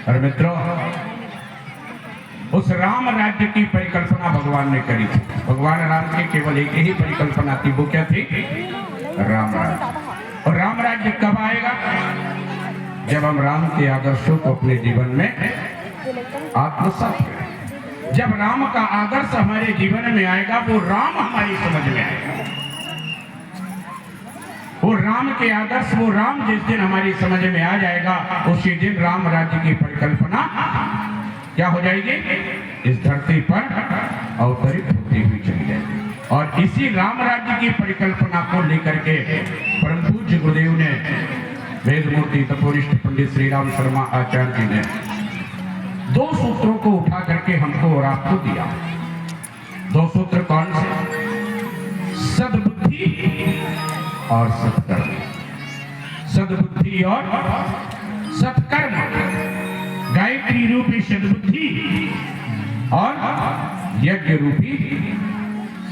और मित्रों, उस राम राज्य की परिकल्पना भगवान ने करी थी। भगवान राम की केवल एक ही परिकल्पना थी, वो क्या थी? राम राज्य। और राम राज्य कब आएगा? जब हम राम के आदर्शों को अपने जीवन में आत्मसात करें। जब राम का आदर्श हमारे जीवन में आएगा, वो राम हमारी समझ में आएगा। वो राम के आदर्श, वो राम जिस दिन हमारी समझ में आ जाएगा, उसी दिन राम राज्य की परिकल्पना क्या हो जाएगी? इस धरती पर अवतरित होती हुई चली जाएगी। और इसी राम राज्य की परिकल्पना को लेकर के परम पूज्य गुरुदेव ने, वेद मूर्ति तपोनिष्ठ पंडित श्री राम शर्मा आचार्य जी ने 2 सूत्रों को उठा करके हमको और आपको दिया। 2 सूत्र कौन से? सद्बुद्धि और सत्कर्म। सद्बुद्धि और सत्कर्म, गायत्री रूपी सद्बुद्धि और यज्ञ रूपी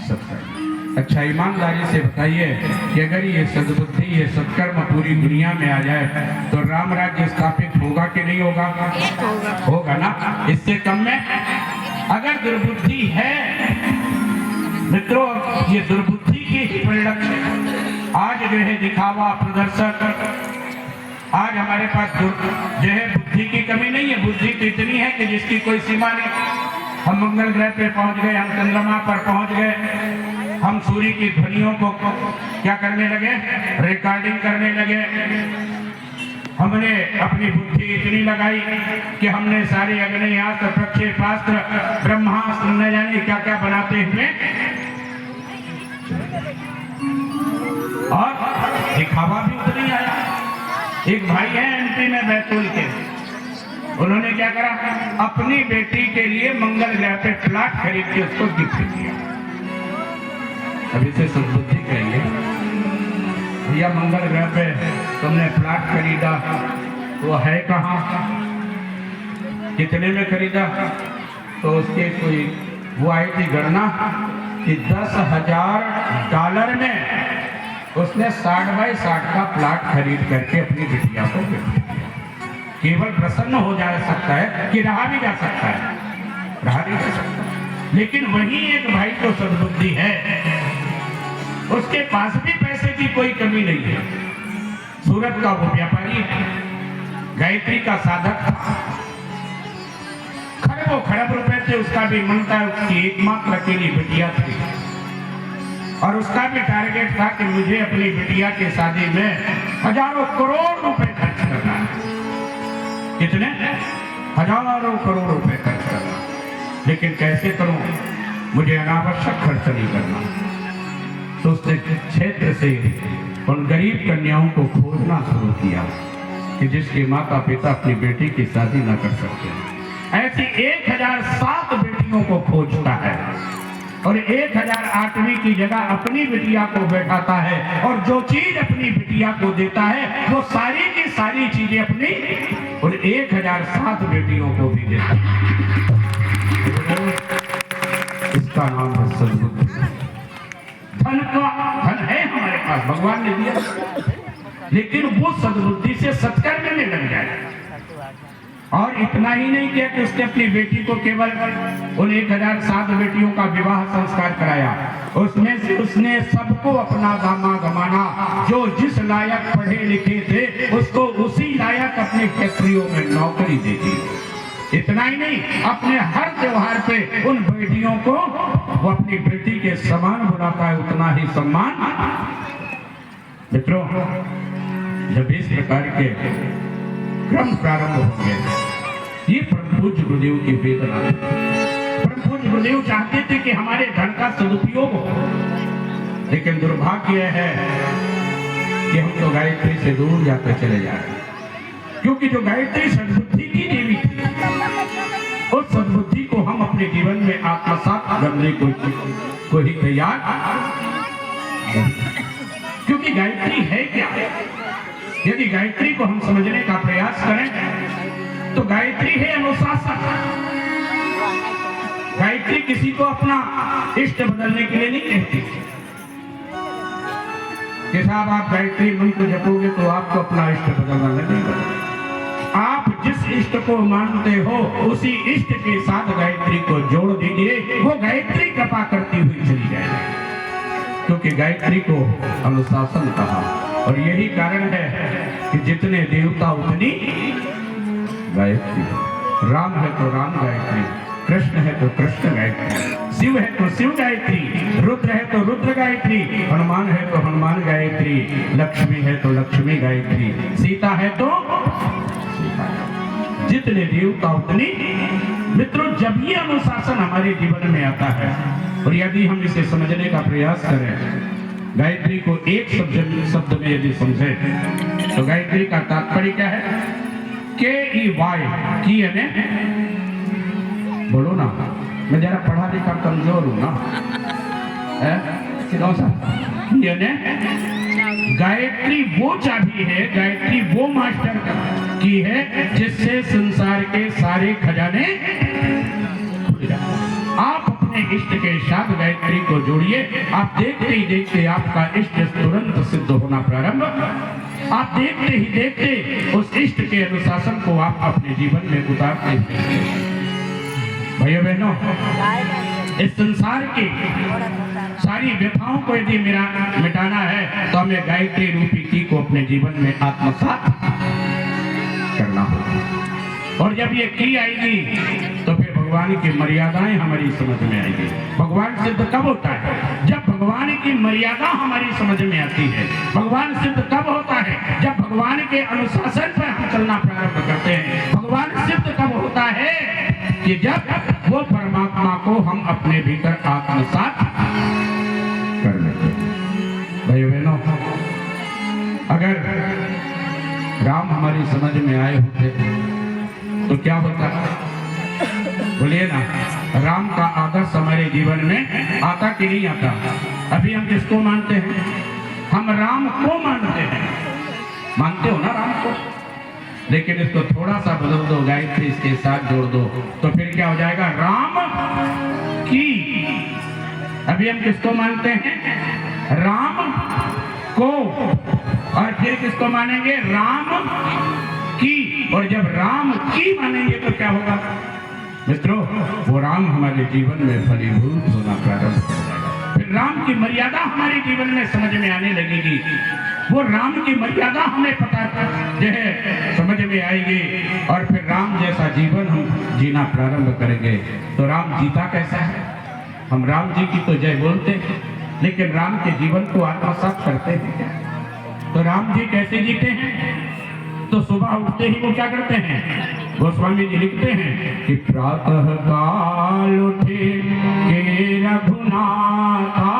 सत्कर्म। अच्छा, ईमानदारी से बताइए कि अगर ये सद्बुद्धि, ये सत्कर्म पूरी दुनिया में आ जाए तो राम राज्य स्थापित होगा कि नहीं होगा? होगा ना। इससे कम में अगर दुर्बुद्धि है मित्रों, ये दुर्बुद्धि की परिलक्षण आज जो है दिखावा, प्रदर्शन। आज हमारे पास जो है बुद्धि की कमी नहीं है। बुद्धि तो इतनी है कि जिसकी कोई सीमा नहीं। हम मंगल ग्रह पे पहुंच गए, हम चंद्रमा पर पहुंच गए, हम सूर्य की ध्वनियों को क्या करने लगे? रिकॉर्डिंग करने लगे। हमने अपनी बुद्धि इतनी लगाई कि हमने सारे अग्नेयास्त्र, प्रक्षेपास्त्र, ब्रह्मास्त्र, न जाने क्या क्या बनाते हुए और दिखावा भी उतनी आया। एक भाई है एमपी में बैतूल के, उन्होंने क्या करा? अपनी बेटी के लिए मंगल ग्रह पे प्लाट खरीद के उसको गिफ्ट किया। अभी से सद्बुद्धि कहेंगे, भैया मंगल ग्रह पे तुमने प्लाट खरीदा, वो है कहाँ, कितने में खरीदा? तो उसके कोई वो आई थी गणना कि $10,000 में उसने 60 बाई 60 का प्लाट खरीद करके अपनी बिटिया को गिफ्ट किया। केवल प्रसन्न हो जा सकता है कि रहा भी जा सकता है, रहा नहीं जा सकता। लेकिन वही एक भाई को सद्बुद्धि है, उसके पास भी पैसे की कोई कमी नहीं है। सूरत का वो व्यापारी है, गायत्री का साधक था, खरबों खरब रुपए थे उसका भी मन था। उसकी एकमात्र अकेली बिटिया थी और उसका भी टारगेट था कि मुझे अपनी बिटिया की शादी में हजारों करोड़ रुपए खर्च करना है। कितने? हजारों करोड़ रुपए खर्च करना। लेकिन कैसे करूं? मुझे अनावश्यक खर्च नहीं करना। तो उसने क्षेत्र से उन गरीब कन्याओं को खोजना शुरू किया कि जिसके माता पिता अपनी बेटी की शादी न कर सकते। ऐसी 1007 बेटियों को खोजता है और 1008वीं की जगह अपनी बिटिया को बैठाता है और जो चीज अपनी बिटिया को देता है वो सारी की सारी चीजें अपनी और 1007 बेटियों को भी देता है। इसका नाम है सद्बुद्धि। धन है हमारे पास, भगवान ने दिया, लेकिन वो सद्बुद्धि से सत्कर्म में लग जाए। और इतना ही नहीं किया कि उसने अपनी बेटी को केवल उन 1007 बेटियों का विवाह संस्कार कराया, उसमें से उसने सबको अपना दामाद माना। जो जिस लायक पढ़े लिखे थे उसको उसी लायक अपनी फैक्ट्रियों में नौकरी दे दी। इतना ही नहीं, अपने हर त्योहार पे उन बेटियों को वो अपनी बेटी के समान बुलाता है, उतना ही सम्मान। मित्रों, जब इस प्रकार के क्रम प्रारंभ हो गए, ये परम पूज्य गुरुदेव की वेदना। परम पूज्य गुरुदेव चाहते थे कि हमारे धन का सदुपयोग हो, लेकिन दुर्भाग्य है कि हम तो गायत्री से दूर जाते चले जा रहे हैं। क्योंकि जो गायत्री सद्बुद्धि की देवी थी, उस सद्बुद्धि को हम अपने जीवन में आत्मसात करने को ही तैयार। क्योंकि गायत्री है क्या? यदि गायत्री को हम समझने का प्रयास करें तो गायत्री है अनुशासन। गायत्री किसी को अपना इष्ट बदलने के लिए नहीं कहती कि साहब आप गायत्री मंत्र जपोगे तो आपको अपना इष्ट बदलना नहीं पड़ेगा। आप जिस इष्ट को मानते हो उसी इष्ट के साथ गायत्री को जोड़ दीजिए, वो गायत्री कृपा करती हुई चली जाएगी। क्योंकि गायत्री को अनुशासन कहा, और यही कारण है कि जितने देवता उतनी गायत्री। राम है तो राम गायत्री, कृष्ण है तो कृष्ण गायत्री, शिव है तो शिव गायत्री, रुद्र है तो रुद्र गायत्री, हनुमान है तो हनुमान गायत्री, लक्ष्मी है तो लक्ष्मी गायत्री, सीता है तो सीता। जितने देवता उतनी। मित्रों, जब ये अनुशासन हमारे जीवन में आता है और यदि हम इसे समझने का प्रयास करें, गायत्री को एक शब्द में यदि समझे तो गायत्री का तात्पर्य क्या है? के ई वाय की यानी, बोलो ना, मैं जरा पढ़ा लिखा कमजोर हूं ना, यानी गायत्री वो चाबी है, गायत्री वो मास्टर की है जिससे संसार के सारे खजाने खुल जाते। आप अपने इष्ट के साथ गायत्री को जोड़िए, आप देखते ही देखते आपका इष्ट तुरंत सिद्ध होना प्रारंभ। आप देखते ही देखते उस इष्ट के अनुशासन को आप अपने जीवन में उतारते हैं। भाइयों बहनों, इस संसार की सारी व्यथाओं को यदि मिटाना है तो हमें गायत्री रूपी की को अपने जीवन में आत्मसात करना होगा। और जब ये की आएगी तो फिर भगवान की मर्यादाएं हमारी समझ में आएगी। भगवान सिद्ध कब होता है? जब भगवान की मर्यादा हमारी समझ में आती है। भगवान सिद्ध कब होता है? जब भगवान के अनुशासन पर हम चलना प्रारंभ करते हैं। भगवान सिद्ध कब होता है? कि जब वो परमात्मा को हम अपने भीतर आत्मसात कर लेते हैं। भाइयों बहनों, अगर राम हमारी समझ में आए होते तो क्या होता? बोलिए ना, राम का आदर्श हमारे जीवन में आता कि नहीं आता? अभी हम किसको मानते हैं? हम राम को मानते हैं। मानते हो ना राम को? लेकिन इसको थोड़ा सा बदल दो, गायत्री इसके साथ जोड़ दो तो फिर क्या हो जाएगा? राम की। अभी हम किसको मानते हैं? राम को। और फिर किसको मानेंगे? राम की। और जब राम की मानेंगे तो क्या होगा मित्रों? वो राम हमारे जीवन में फलीभूत होना प्रारंभ कर जाएगा। फिर राम की मर्यादा हमारे जीवन में समझ में आने लगेगी। वो राम की मर्यादा हमें पता जो है समझ में आएगी, और फिर राम जैसा जीवन हम जीना प्रारंभ करेंगे। तो राम जीता कैसा है? हम राम जी की तो जय बोलते हैं, लेकिन राम के जीवन को आत्मसात करते हैं क्या? तो राम जी कैसे जीते हैं? तो सुबह उठते ही वो क्या करते हैं? गोस्वामी जी लिखते हैं कि प्रातः काल उठे के रघुनाथा,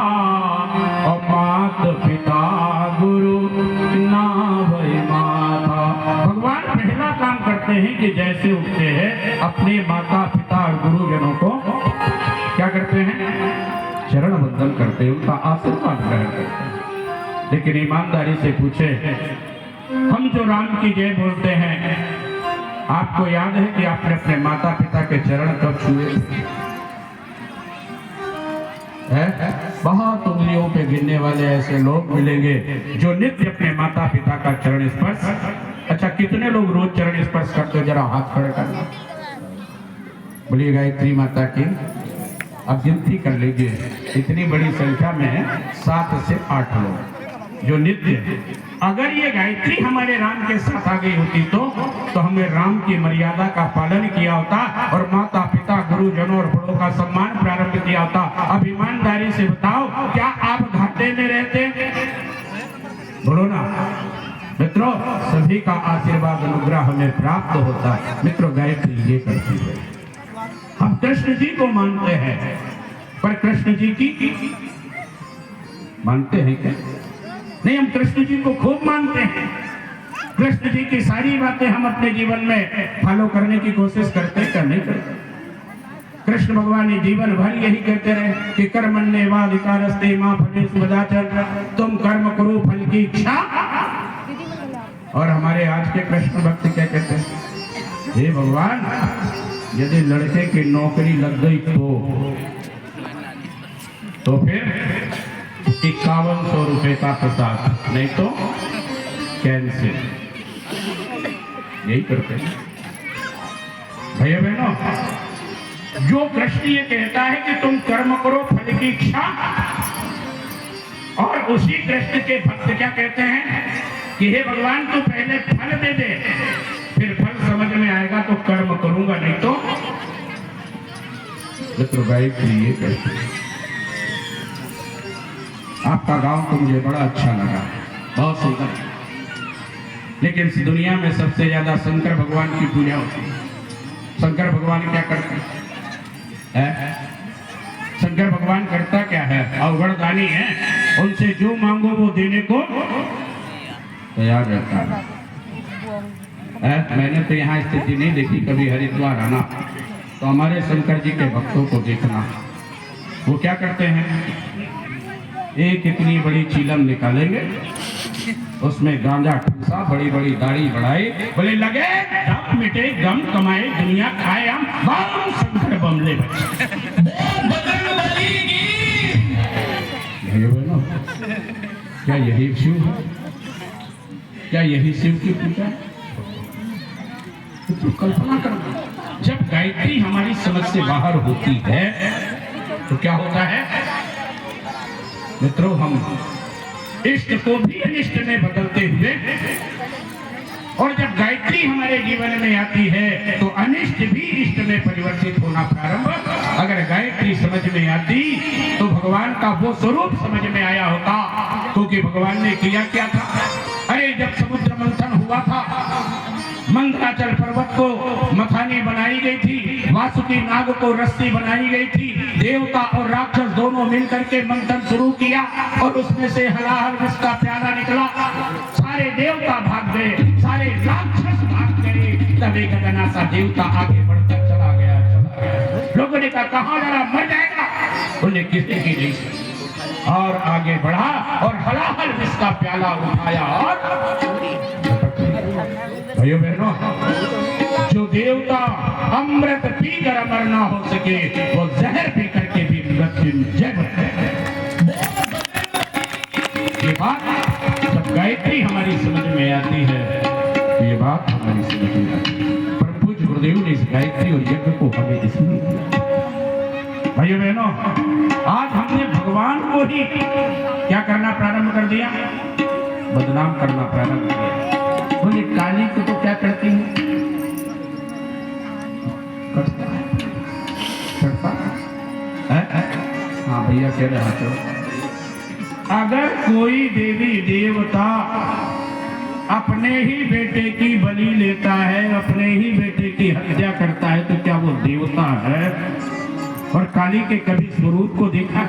और मात पिता गुरु नावै माता। भगवान पहला काम करते हैं कि जैसे उठते हैं अपने माता पिता और गुरुजनों को क्या करते हैं? चरण वंदन करते हैं, उनका आशीर्वाद ग्रहण करते हैं। लेकिन ईमानदारी से पूछे, हम जो राम की जय बोलते हैं, आपको याद है कि आपने अपने माता पिता के चरण कब छुए? बहुत उंगलियों पे गिनने वाले ऐसे लोग मिलेंगे जो नित्य अपने माता पिता का चरण स्पर्श। अच्छा, कितने लोग रोज चरण स्पर्श करते हो? जरा हाथ खड़े करना। बोलिए गायत्री माता की। अब गिनती कर लीजिए, इतनी बड़ी संख्या में 7 से 8 लोग जो नित्य। अगर ये गायत्री हमारे राम के साथ आ गई होती तो हमें राम की मर्यादा का पालन किया होता और माता पिता गुरुजनों और बड़ों का सम्मान प्रारंभ किया होता। अब ईमानदारी से बताओ, क्या आप घाटे में रहते? बोलो ना मित्रों, सभी का आशीर्वाद अनुग्रह हमें प्राप्त होता। मित्रों, गायत्री ये करती है। हम कृष्ण जी को मानते हैं, पर कृष्ण जी की मानते हैं क्या? नहीं, हम कृष्ण जी को खूब मानते हैं। कृष्ण जी की सारी बातें हम अपने जीवन में फॉलो करने की कोशिश करते हैं, नहीं करते? कृष्ण भगवान ने जीवन भर यही कहते रहे कि कर्मण्येवाधिकारस्ते मा फलेषु कदाचन, तुम कर्म करो फल की इच्छा। और हमारे आज के कृष्ण भक्त क्या कहते हैं? हे भगवान, यदि लड़के की नौकरी लग गई तो फिर 5100 रुपए का प्रसाद, नहीं तो कैंसिल। यही करते हैं। भैया बहनों, जो कृष्ण ये कहता है कि तुम कर्म करो फल की इच्छा, और उसी कृष्ण के भक्त क्या कहते हैं कि हे भगवान तू पहले फल दे दे, फिर फल समझ में आएगा तो कर्म करूंगा, नहीं तो मित्र गायत्री ये कहते हैं। आपका गांव तो मुझे बड़ा अच्छा लगा, बहुत सुंदर, लेकिन इस दुनिया में सबसे ज्यादा शंकर भगवान की पूजा होती है। शंकर भगवान क्या करते हैं? शंकर भगवान करता क्या है? अवगढ़ दानी है, उनसे जो मांगो वो देने को तैयार रहता है। मैंने तो यहाँ स्थिति नहीं देखी, कभी हरिद्वार आना तो हमारे शंकर जी के भक्तों को देखना, वो क्या करते हैं, एक इतनी बड़ी चीलम निकालेंगे, उसमें गांजा ठूसा, बड़ी बड़ी दाढ़ी बढ़ाई, बोले लगे दम मिटे गम कमाए दुनिया खाए हम, बम शंकर बमले क्या यही शिव है? क्या यही शिव की पूजा है? तो कल्पना करो, जब गायत्री हमारी समझ से बाहर होती है तो क्या होता है मित्रों, हम इष्ट को भी अनिष्ट में बदलते हुए, और जब गायत्री हमारे जीवन में आती है तो अनिष्ट भी इष्ट में परिवर्तित होना प्रारंभ। अगर गायत्री समझ में आती तो भगवान का वो स्वरूप समझ में आया होता, क्योंकि भगवान ने किया क्या था? अरे जब समुद्र मंथन हुआ था, मंदराचल पर्वत को मथानी बनाई गई थी, वासुकी नाग को रस्सी बनाई गई थी, देवता और राक्षस दोनों मिलकर के मंथन शुरू किया और उसमें से हलाहल विष का प्याला निकला। सारे देवता भाग गए, सारे राक्षस भाग गए, तब एक अदना सा देवता आगे बढ़कर चला गया। लोगों ने कहा कहाँ जा रहा, मर जाएगा, उन्हें किसी की नहीं सुनी और आगे बढ़ा और हलाहल विष का प्याला उठाया और भाइयों बहनों, जो देवता अमृत पीकर अमर ना हो सके वो जहर पी करके भी मृत्युंजय बनते हैं। ये बात जब गायत्री हमारी समझ में आती है तो ये बात हमारी समझ में आती है। परम पूज्य गुरुदेव ने इस गायत्री और यज्ञ को हमें इसलिए दिया। भाइयों बहनों, आज हमने भगवान को ही क्या करना प्रारंभ कर दिया, बदनाम करना प्रारंभ किया। बोले काली को तो क्या करती है, करता है। हाँ भैया कह रहे हो, अगर कोई देवी देवता अपने ही बेटे की बलि लेता है, अपने ही बेटे की हत्या करता है, तो क्या वो देवता है? और काली के कभी स्वरूप को देखा?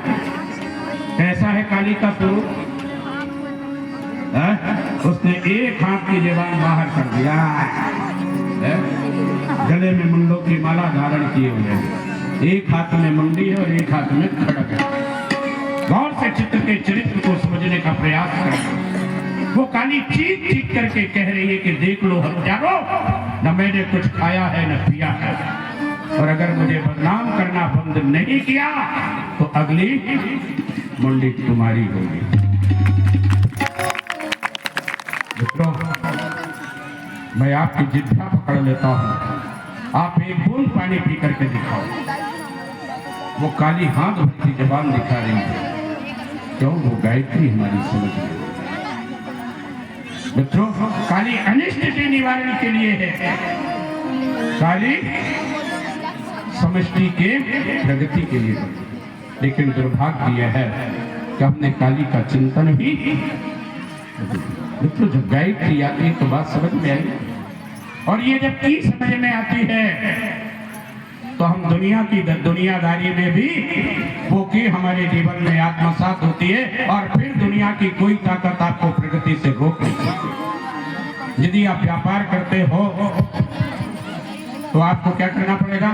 कैसा है काली का स्वरूप? उसने एक हाथ की जबान बाहर कर दिया, गले में मुंडों की माला धारण किए हुए, एक हाथ में मुंडी है और एक हाथ में खड़ग है। गौर से चित्र के चरित्र को समझने का प्रयास करें। वो काली चीख चीख करके कह रही है कि देख लो हत्यारो, न मैंने कुछ खाया है न पिया है, और अगर मुझे बदनाम करना बंद नहीं किया तो अगली मुंडी तुम्हारी होगी। मित्रों, मैं आपकी जिद्दा पकड़ लेता हूं, आप एक बूंद पानी पी करके दिखाओ। वो काली हाथ भरती जबान दिखा रही है, क्यों? वो गायत्री हमारी समझ में। मित्रों, काली अनिष्ट के निवारण के लिए है, काली समष्टि के प्रगति के लिए। लेकिन दुर्भाग्य यह है कि हमने काली का चिंतन भी। मित्रों, जब गायत्री आती है तो बात समझ में आई, और ये जब की समझ में आती है तो हम दुनिया की दुनियादारी में भी वो की हमारे जीवन में आत्मसात होती है, और फिर दुनिया की कोई ताकत आपको प्रगति से रोक नहीं सकती। यदि आप व्यापार करते हो तो आपको क्या करना पड़ेगा?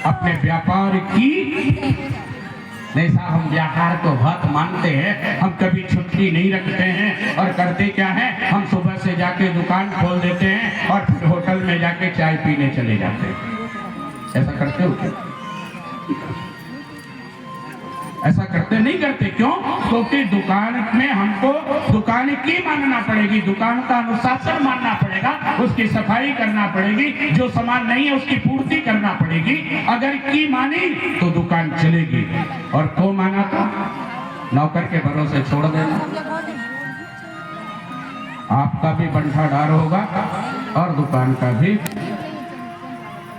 अपने व्यापार की नहीं साहब, हम व्यापार को बहुत मानते हैं, हम कभी छुट्टी नहीं रखते हैं, और करते क्या है, हम सुबह से जाके दुकान खोल देते हैं और फिर होटल में जाके चाय पीने चले जाते हैं। ऐसा करते हो क्या? ऐसा करते नहीं करते, क्यों? क्योंकि दुकान में हमको दुकान की मानना पड़ेगी, दुकान का अनुशासन मानना पड़ेगा, उसकी सफाई करना पड़ेगी, जो सामान नहीं है उसकी पूर्ति करना पड़ेगी। अगर की मानी तो दुकान चलेगी, और को माना तो नौकर के भरोसे छोड़ देना। आपका भी बंठा डार होगा और दुकान का भी।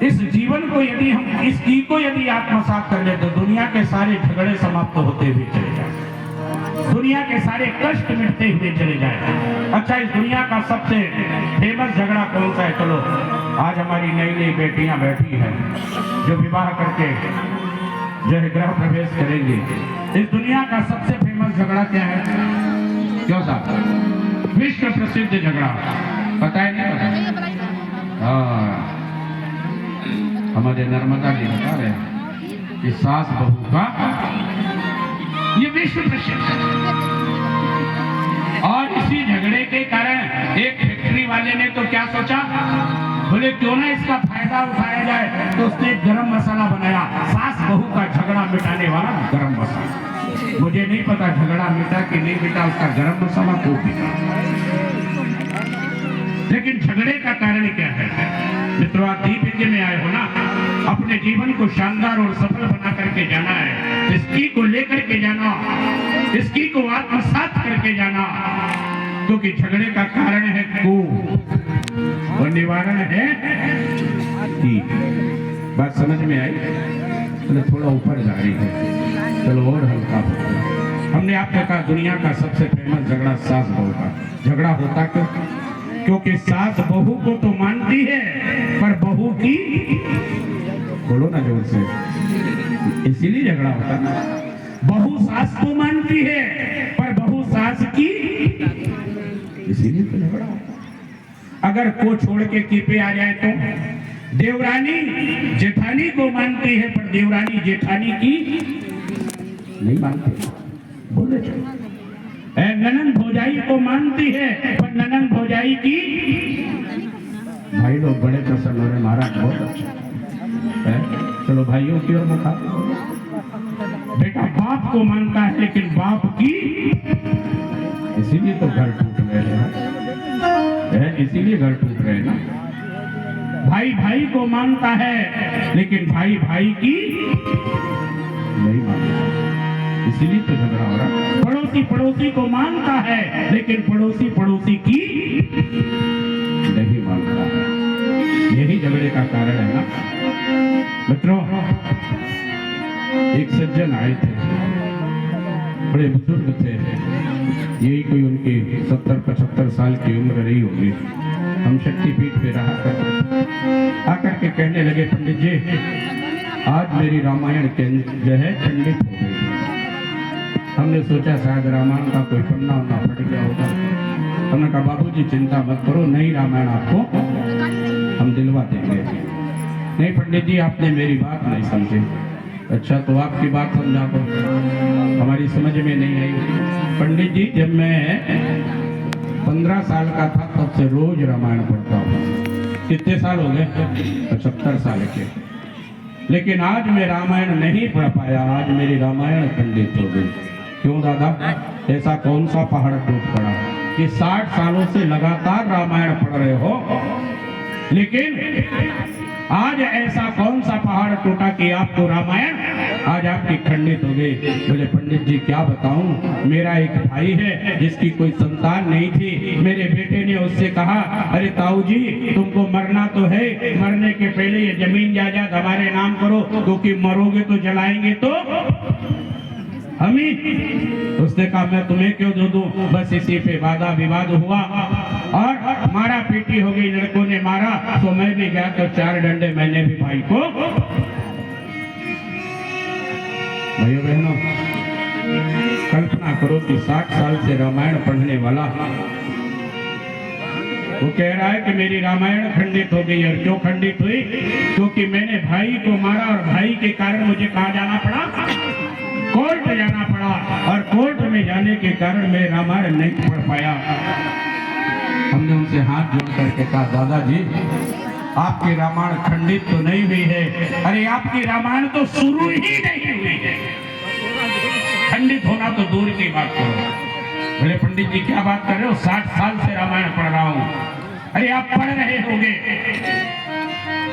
इस जीवन को यदि हम इसकी को यदि आत्मसात कर ले तो दुनिया के सारे झगड़े समाप्त होते हुए चले जाए, दुनिया के सारे कष्ट मिटते हुए चले जाए। अच्छा, इस दुनिया का सबसे फेमस झगड़ा कौन सा है? चलो, आज हमारी नई नई बेटियां बैठी हैं जो विवाह करके जो है गृह प्रवेश करेंगे। इस दुनिया का सबसे फेमस झगड़ा क्या है? क्यों साहब? विश्व प्रसिद्ध झगड़ा पता है? नहीं पता? हाँ, हमारे नर्मदा जी बता रहे हैं कि सास बहू का ये विश्व प्रसिद्ध है। और इसी झगड़े के कारण एक फैक्ट्री वाले ने तो क्या सोचा, बोले क्यों ना इसका फायदा उठाया जाए, तो उसने एक गरम मसाला बनाया, सास बहू का झगड़ा मिटाने वाला गरम मसाला। मुझे नहीं पता झगड़ा मिटा कि नहीं मिटा, उसका गरम मसाला को पिटा। लेकिन झगड़े का कारण क्या है? मित्रों, आप दीप यज्ञ में आए हो ना, अपने जीवन को शानदार और सफल बना करके जाना है, इसकी को लेकर के जाना, इसकी को आत्मसात करके जाना, क्योंकि झगड़े का कारण है को और निवारण है की। बात समझ में आई? तो थोड़ा ऊपर जा रही है, चलो और हल्का हो। हमने आपने कहा दुनिया का सबसे फेमस झगड़ा सास बहू का झगड़ा होता क्यों? क्योंकि सास बहू को तो मानती है पर बहू की, बोलो ना जोर से, इसीलिए झगड़ा होता ना। बहू सास को मानती है पर बहू सास की, इसीलिए तो झगड़ा होता। अगर को छोड़ के की पे आ जाए तो देवरानी जेठानी को मानती है पर देवरानी जेठानी की नहीं मानती, बोले चलो। ननंद भौजाई को मानती है पर ननंद भौजाई की, भाई लोग बड़े प्रसन्न हो रहे, महाराज बहुत अच्छा है। चलो भाइयों की ओर मुखा। बेटा बाप को मानता है लेकिन बाप की, इसीलिए तो घर टूट रहे हैं, इसीलिए घर टूट रहे हैं ना। भाई भाई को मानता है लेकिन भाई भाई की नहीं मानता, इसीलिए तो झगड़ा हो रहा। पड़ोसी पड़ोसी को मानता है लेकिन पड़ोसी पड़ोसी की नहीं मानता है, यही झगड़े का कारण है ना। मित्रों, एक सज्जन आए थे, बड़े बुजुर्ग थे, यही कोई उनकी 70-75 साल की उम्र रही होगी। हम शक्तिपीठ पे रहा करते, आकर के कहने लगे, पंडित जी आज मेरी रामायण के जो है खंडित हो गई। हमने सोचा शायद रामायण का कोई पन्ना वन्ना फट गया होगा। हमने कहा बाबूजी चिंता मत करो, नई रामायण आपको हम दिलवा देंगे। नहीं पंडित जी आपने मेरी बात नहीं समझी। अच्छा तो आपकी बात समझा दो, हमारी समझ में नहीं आई। पंडित जी जब मैं 15 साल का था तब से रोज रामायण पढ़ता हूँ। कितने साल हो गए? 75 साल के। लेकिन आज मैं रामायण नहीं पढ़ पाया, आज मेरी रामायण खंडित हो गई। क्यों दादा? ऐसा कौन सा पहाड़ टूट पड़ा कि 60 सालों से लगातार रामायण पढ़ रहे हो, लेकिन आज ऐसा कौन सा पहाड़ टूटा कि आपको रामायण आज आपकी खंडित हो गई? बोले पंडित जी क्या बताऊं, मेरा एक भाई है जिसकी कोई संतान नहीं थी। मेरे बेटे ने उससे कहा, अरे ताऊ जी तुमको मरना तो है, मरने के पहले ये जमीन जायदाद हमारे नाम करो, क्योंकि मरोगे तो जलाएंगे तो हम ही। उसने कहा मैं तुम्हें क्यों दे दूं? बस इसी पे वादा विवाद हुआ और मारा पीटी हो गई, लड़कों ने मारा तो मैं भी गया तो 4 डंडे मैंने भी भाई को। भाइयों बहनों कल्पना करो कि 60 साल से रामायण पढ़ने वाला वो कह रहा है कि मेरी रामायण खंडित हो गई। और क्यों खंडित हुई? क्योंकि मैंने भाई को मारा और भाई के कारण मुझे कहाँ जाना पड़ा? कोर्ट जाना पड़ा, और कोर्ट में जाने के कारण मैं रामायण नहीं पढ़ पाया। हमने उनसे हाथ जोड़ करके कहा दादाजी आपकी रामायण खंडित तो नहीं हुई है। अरे आपकी रामायण तो शुरू ही नहीं हुई है। खंडित होना तो दूर की बात करो। बोले पंडित जी क्या बात कर रहे हो, 60 साल से रामायण पढ़ रहा हूं। अरे आप पढ़ रहे होंगे,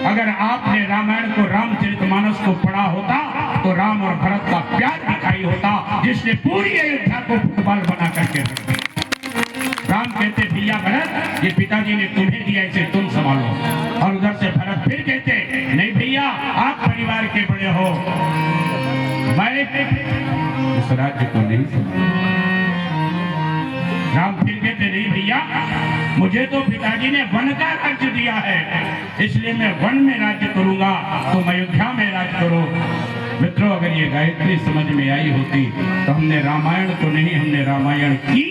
अगर आपने रामायण को, रामचरितमानस को पढ़ा होता तो राम और भरत का प्यार दिखाई होता, जिसने पूरी अयोध्या को फुटबॉल बना करके रख दिया। राम कहते भैया भरत, ये पिताजी ने तुम्हें दिया, इसे तुम संभालो। और उधर से भरत फिर कहते नहीं भैया, आप परिवार के बड़े हो, मैं इस राज्य को नहीं संभालूंगा। राम फिर कहते नहीं भैया, मुझे तो पिताजी ने वन का राज्य दिया है, इसलिए मैं वन में राज्य करूंगा, तुम अयोध्या में राज्य करो। मित्रों, अगर ये गायत्री समझ में आई होती तो हमने रामायण को नहीं, हमने रामायण की